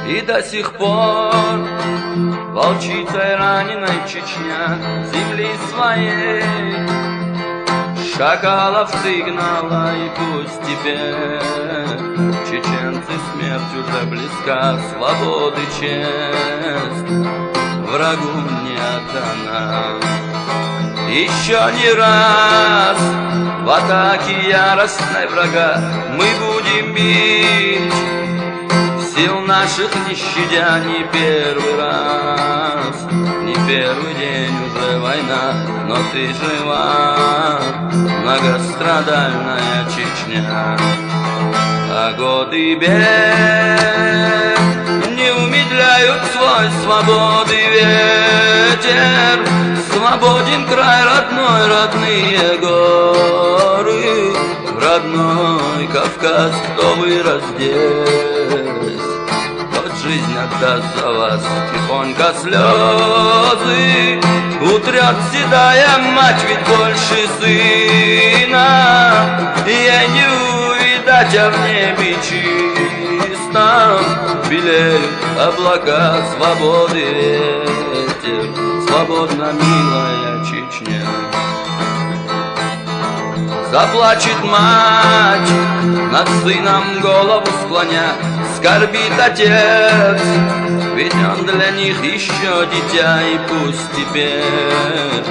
И до сих пор волчицей раненой Чечня земли своей шакалов сигнала, и пусть теперь чеченцы смерть уже близка, свободы честь врагу не отдана. Еще не раз в атаке яростной врага мы будем бить, сил наших не щадя, не первый раз, не первый день уже война, но ты жива, многострадальная Чечня. А годы бед не умедляют свой свободы ветер, свободен край родной, родные горы, родной Кавказ, кто вырос здесь, тот жизнь отдаст за вас. Тихонько слезы утрет седая мать, ведь больше сына ей не увидать, а в небе чистом белеют облака, свободы ветер, свободна милая Чечня. Заплачет мать, над сыном голову склоня, скорбит отец, ведь он для них еще дитя. И пусть теперь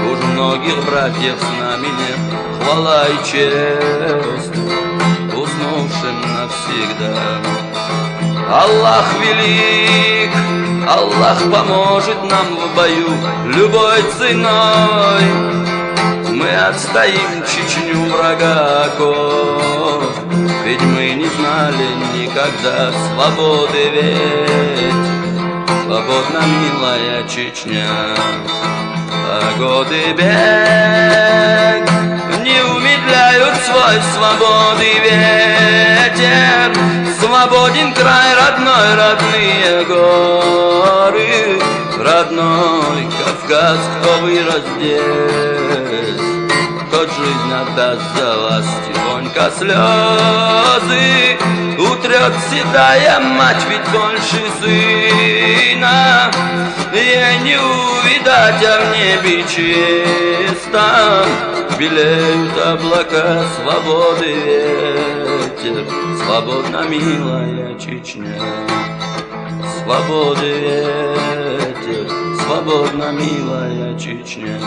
уж многих братьев с нами нет, хвала и честь уснувшим навсегда. Аллах велик, Аллах поможет нам в бою любой ценой. Мы отстоим Чечню врага оков, ведь мы не знали никогда свободы, ведь свободна милая Чечня. А годы бед не умедляют свой свободы ветер, свободен край родной, родные горы, родной Кавказ, кто вырос здесь, тот жизнь отдаст за вас. Тихонько слезы утрет седая мать, ведь больше сына ей не увидать, а в небе чистом белеют облака, свободы ветер, свободна милая Чечня. Свободы ветер, свободна милая Чечня.